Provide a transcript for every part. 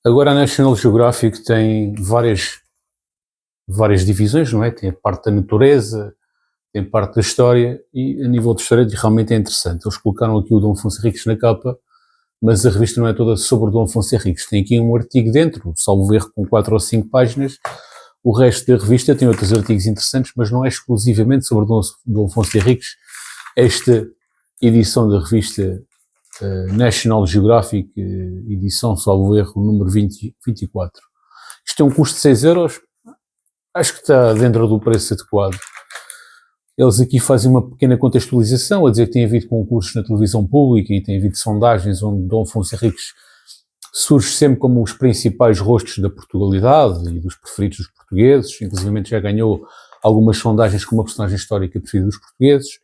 Agora a National Geographic tem várias divisões, não é? Tem a parte da natureza, tem a parte da história e a nível de história realmente é interessante. Eles colocaram aqui o Dom Afonso Henriques na capa, mas a revista não é toda sobre o Dom Afonso Henriques. Tem aqui um artigo dentro, salvo erro, com 4 ou 5 páginas. O resto da revista tem outros artigos interessantes, mas não é exclusivamente sobre o Dom Afonso Henriques. Esta edição da revista National Geographic, edição, salvo erro, número 24. Isto tem um custo de 6€, acho que está dentro do preço adequado. Eles aqui fazem uma pequena contextualização, a dizer que tem havido concursos na televisão pública e tem havido sondagens onde Dom Afonso Henriques surge sempre como os principais rostos da Portugalidade e dos preferidos dos portugueses, inclusive já ganhou algumas sondagens como uma personagem histórica preferida dos portugueses.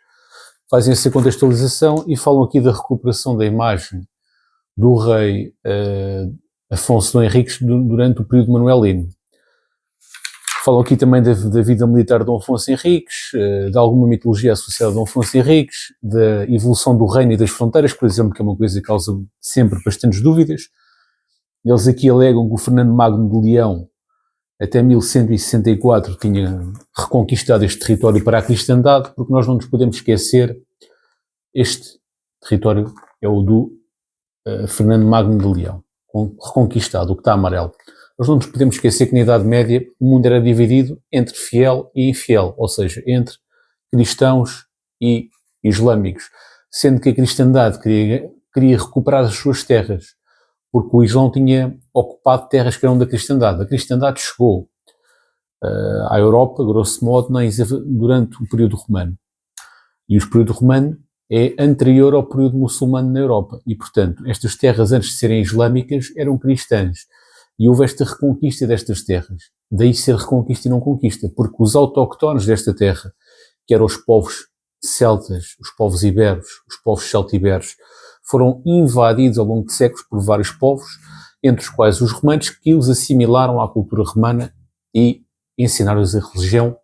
Fazem essa contextualização e falam aqui da recuperação da imagem do rei Afonso Dom Henriques durante o período manuelino. Falam aqui também da vida militar de Dom Afonso Henriques, de alguma mitologia associada a Dom Afonso Henriques, da evolução do reino e das fronteiras, por exemplo, que é uma coisa que causa sempre bastantes dúvidas. Eles aqui alegam que o Fernando Magno de Leão, até 1164, tinha reconquistado este território para a cristandade, porque nós não nos podemos esquecer, este território é o do Fernando Magno de Leão, reconquistado, o que está amarelo. Nós não nos podemos esquecer que na Idade Média o mundo era dividido entre fiel e infiel, ou seja, entre cristãos e islâmicos, sendo que a cristandade queria recuperar as suas terras, porque o Islão tinha ocupado terras que eram da cristandade. A cristandade chegou à Europa, grosso modo, durante o período romano. E o período romano é anterior ao período muçulmano na Europa. E, portanto, estas terras, antes de serem islâmicas, eram cristãs. E houve esta reconquista destas terras. Daí ser reconquista e não conquista, porque os autóctones desta terra, que eram os povos celtas, os povos iberos, os povos celtiberos, foram invadidos ao longo de séculos por vários povos, entre os quais os romanos, que os assimilaram à cultura romana e ensinaram-lhes a religião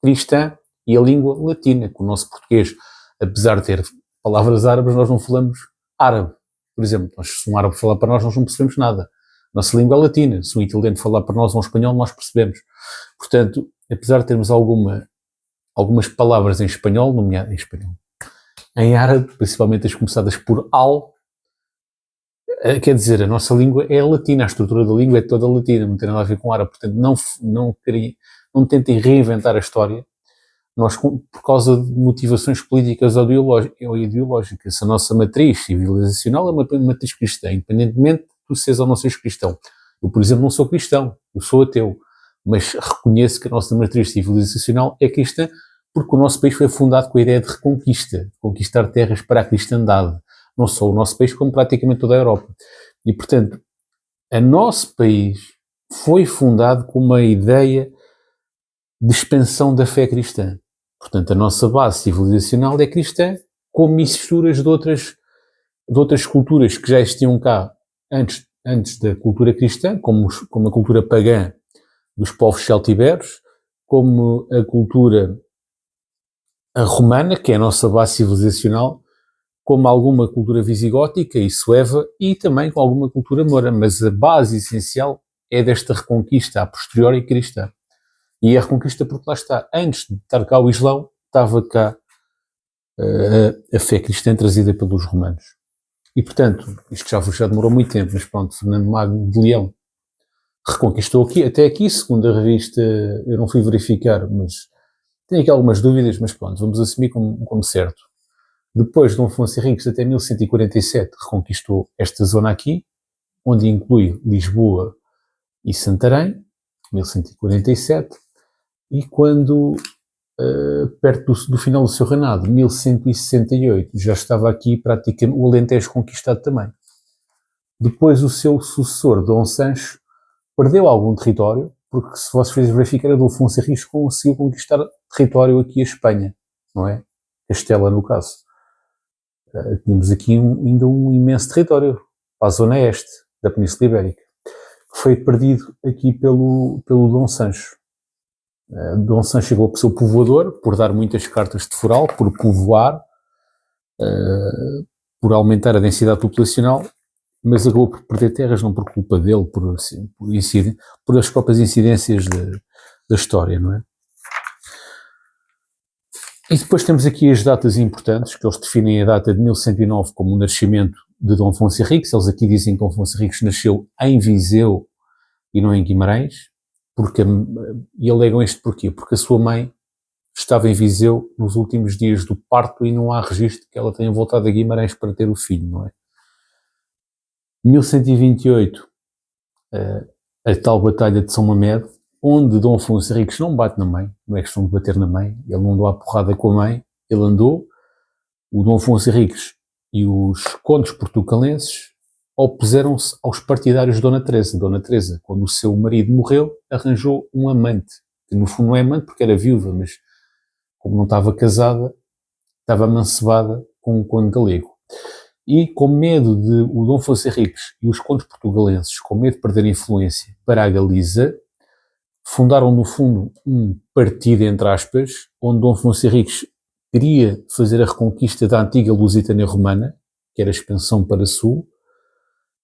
cristã e a língua latina, que o nosso português, apesar de ter palavras árabes, nós não falamos árabe. Por exemplo, se um árabe falar para nós não percebemos nada. Nossa língua é latina. Se um italiano falar para nós ou um espanhol, nós percebemos. Portanto, apesar de termos algumas palavras em espanhol, nomeado em espanhol, em árabe, principalmente as começadas por al, quer dizer, a nossa língua é latina, a estrutura da língua é toda latina, não tem nada a ver com árabe. Portanto, não tentem reinventar a história, nós, por causa de motivações políticas ou ideológicas. A nossa matriz civilizacional é uma matriz cristã, independentemente de tu seres ou não seres cristão. Eu, por exemplo, não sou cristão, eu sou ateu, mas reconheço que a nossa matriz civilizacional é cristã, porque o nosso país foi fundado com a ideia de reconquista, conquistar terras para a cristandade, não só o nosso país, como praticamente toda a Europa. E, portanto, o nosso país foi fundado com uma ideia de expansão da fé cristã. Portanto, a nossa base civilizacional é cristã, com misturas de outras culturas que já existiam cá antes da cultura cristã, como a cultura pagã dos povos celtiberos, como a cultura romana, que é a nossa base civilizacional, como alguma cultura visigótica e sueva e também com alguma cultura moura, mas a base essencial é desta reconquista a posteriori cristã. E a reconquista porque lá está, antes de estar cá o Islão, estava cá a fé cristã trazida pelos romanos. E portanto, isto já demorou muito tempo, mas pronto, Fernando Magno de Leão reconquistou aqui, até aqui, segundo a revista, eu não fui verificar, mas tenho aqui algumas dúvidas, mas pronto, vamos assumir como certo. Depois, Dom Afonso Henriques, até 1147, reconquistou esta zona aqui, onde inclui Lisboa e Santarém, 1147, e quando, perto do final do seu reinado, 1168, já estava aqui praticamente o Alentejo conquistado também. Depois o seu sucessor, Dom Sancho, perdeu algum território, porque se vocês verificarem, Dom Afonso Henriques conseguiu conquistar território aqui a Espanha, não é? Castela, no caso. Tínhamos aqui ainda um imenso território, para a zona este da Península Ibérica, que foi perdido aqui pelo Dom Sancho. Dom Sancho chegou a ser povoador, por dar muitas cartas de foral, por povoar, por aumentar a densidade populacional, mas acabou por perder terras não por culpa dele, por as próprias incidências da história, não é? E depois temos aqui as datas importantes, que eles definem a data de 1109 como o nascimento de Dom Afonso Henriques. Eles aqui dizem que Dom Afonso Henriques nasceu em Viseu e não em Guimarães, e alegam isto porquê? Porque a sua mãe estava em Viseu nos últimos dias do parto e não há registro que ela tenha voltado a Guimarães para ter o filho, não é? 1128, a tal Batalha de São Mamede, onde Dom Afonso Henriques não bate na mãe, não é questão de bater na mãe, ele não andou à porrada com a mãe, ele andou, o Dom Afonso Henriques e os condes portucalenses opuseram-se aos partidários de Dona Teresa. Dona Teresa, quando o seu marido morreu, arranjou um amante, que no fundo não é amante porque era viúva, mas como não estava casada, estava amancebada com um conde galego. E com medo de o Dom Afonso Henriques e os condes portugalenses, com medo de perder influência para a Galiza, fundaram no fundo um partido, entre aspas, onde Dom Afonso Henriques queria fazer a reconquista da antiga Lusitânia Romana, que era a expansão para sul,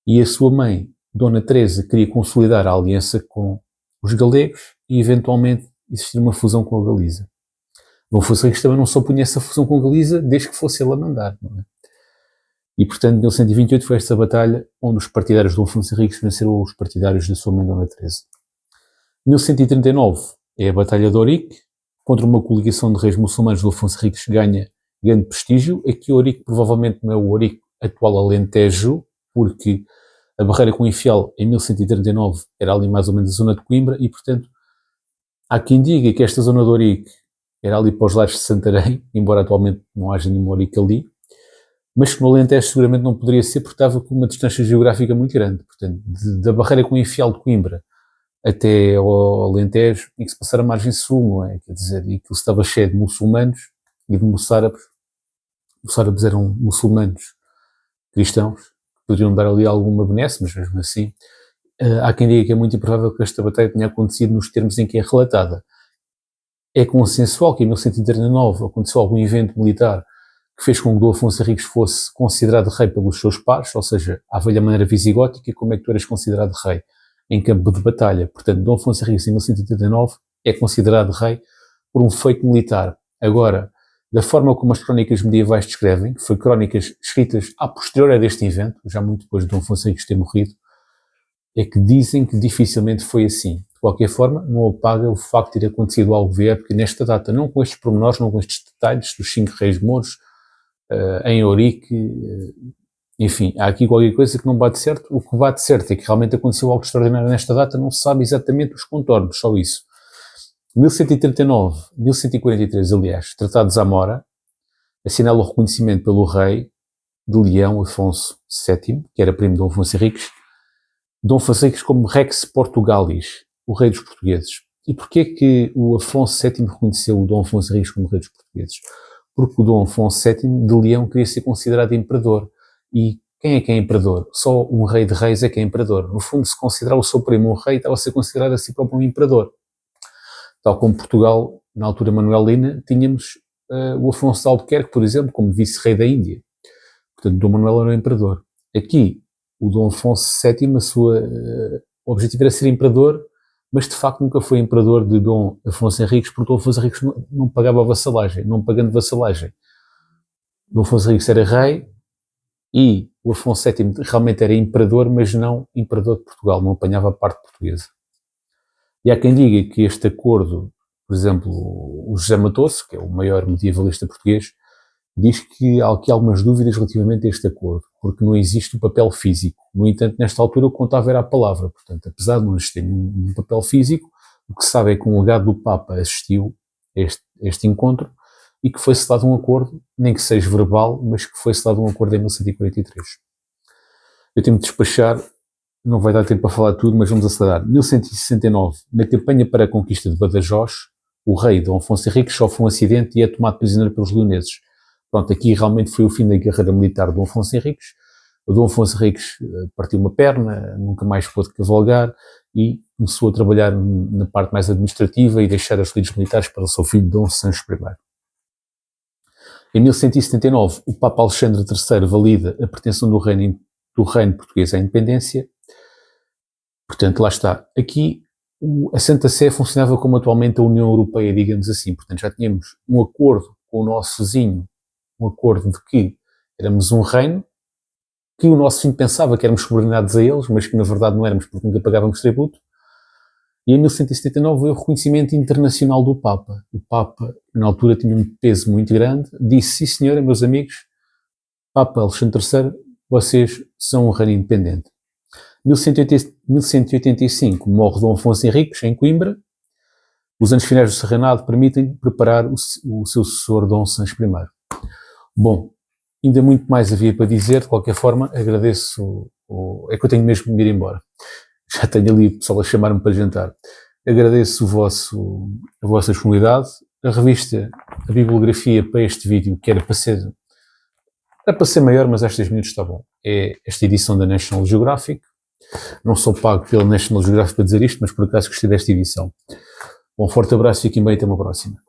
e a sua mãe, Dona Teresa, queria consolidar a aliança com os galegos e eventualmente existir uma fusão com a Galiza. Dom Afonso Henriques também não se opunha a essa fusão com a Galiza desde que fosse ele a mandar, não é? E, portanto, 1128 foi esta batalha onde os partidários de Dom Afonso Henriques venceram os partidários da sua mãe, Dona Teresa. 1139 é a Batalha de Ourique, contra uma coligação de reis muçulmanos. Dom Afonso Henriques ganha grande prestígio. Aqui Ourique provavelmente não é o Ourique atual Alentejo, porque a barreira com o Infiel em 1139 era ali mais ou menos a zona de Coimbra e, portanto, há quem diga que esta zona de Ourique era ali para os lares de Santarém, embora atualmente não haja nenhum Ourique ali, mas que no Alentejo seguramente não poderia ser porque estava com uma distância geográfica muito grande. Portanto, da barreira com o Infiel de Coimbra até ao Alentejo tinha que se passar a margem sul, não é? Quer dizer, e aquilo estava cheio de muçulmanos e de moçárabes. Moçárabes eram muçulmanos cristãos, que poderiam dar ali alguma benesse, mas mesmo assim, há quem diga que é muito improvável que esta batalha tenha acontecido nos termos em que é relatada. É consensual que em 1139 aconteceu algum evento militar que fez com que Dom Afonso Henriques fosse considerado rei pelos seus pares, ou seja, à velha maneira visigótica, como é que tu eras considerado rei em campo de batalha. Portanto, Dom Afonso Henriques em 1189 é considerado rei por um feito militar. Agora, da forma como as crónicas medievais descrevem, que foi crónicas escritas a posteriori deste evento, já muito depois de Dom Afonso Henriques ter morrido, é que dizem que dificilmente foi assim. De qualquer forma, não apaga o facto de ter acontecido algo de época nesta data, não com estes pormenores, não com estes detalhes dos 5 reis mouros, em Ourique, enfim, há aqui qualquer coisa que não bate certo. O que bate certo é que realmente aconteceu algo extraordinário nesta data, não se sabe exatamente os contornos, só isso. 1139, 1143, aliás, Tratado de Zamora, assinala o reconhecimento pelo rei de Leão, Afonso VII, que era primo de Dom Afonso Henriques, Dom Afonso Henriques como Rex Portugalis, o rei dos portugueses. E porquê que o Afonso VII reconheceu o Dom Afonso Henriques como rei dos portugueses? Porque o Dom Afonso VII de Leão queria ser considerado imperador. E quem é imperador? Só um rei de reis é que é imperador. No fundo, se considerar o seu primo um rei, estava a ser considerado a si próprio um imperador. Tal como Portugal, na altura manuelina, tínhamos o Afonso de Albuquerque, por exemplo, como vice-rei da Índia. Portanto, Dom Manuel era o imperador. Aqui, o Dom Afonso VII, o objetivo era ser imperador, mas de facto nunca foi imperador de Dom Afonso Henriques, porque Dom Afonso Henriques não pagava vassalagem, não pagando vassalagem. Dom Afonso Henriques era rei e o Afonso VII realmente era imperador, mas não imperador de Portugal, não apanhava a parte portuguesa. E há quem diga que este acordo, por exemplo, o José Matoso, que é o maior medievalista português, diz que há aqui algumas dúvidas relativamente a este acordo, porque não existe o papel físico. No entanto, nesta altura o que contava era a palavra. Portanto, apesar de não existir um papel físico, o que se sabe é que um legado do Papa assistiu a este encontro e que foi selado um acordo, nem que seja verbal, mas que foi selado um acordo em 1143. Eu tenho de despachar, não vai dar tempo para falar tudo, mas vamos acelerar. 1169, na campanha para a conquista de Badajoz, o rei Dom Afonso Henriques sofre um acidente e é tomado prisioneiro pelos leoneses. Pronto, aqui realmente foi o fim da carreira militar de Dom Afonso Henriques. O Dom Afonso Henriques partiu uma perna, nunca mais pôde cavalgar e começou a trabalhar na parte mais administrativa e deixar as lides militares para o seu filho Dom Sancho I. Em 1179, o Papa Alexandre III valida a pretensão do reino do reino português à independência. Portanto, lá está. Aqui a Santa Sé funcionava como atualmente a União Europeia, digamos assim. Portanto, já tínhamos um acordo com o nosso vizinho, um acordo de que éramos um reino, que o nosso vizinho pensava que éramos subordinados a eles, mas que na verdade não éramos porque nunca pagávamos tributo. E em 1179 veio o reconhecimento internacional do Papa. O Papa, na altura, tinha um peso muito grande. Disse, sim senhora, meus amigos, Papa Alexandre III, vocês são um reino independente. 1185 morre Dom Afonso Henriques, em Coimbra. Os anos finais do seu reinado permitem preparar o seu sucessor, Dom Sancho I. Bom, ainda muito mais havia para dizer. De qualquer forma, agradeço. É que eu tenho mesmo de ir embora. Já tenho ali o pessoal a chamar-me para jantar. Agradeço a vossa disponibilidade. A revista, a bibliografia para este vídeo, que era para ser maior, mas às 3 minutos está bom. É esta edição da National Geographic. Não sou pago pela National Geographic para dizer isto, mas por acaso gostei desta edição. Um forte abraço e fiquem bem, até uma próxima.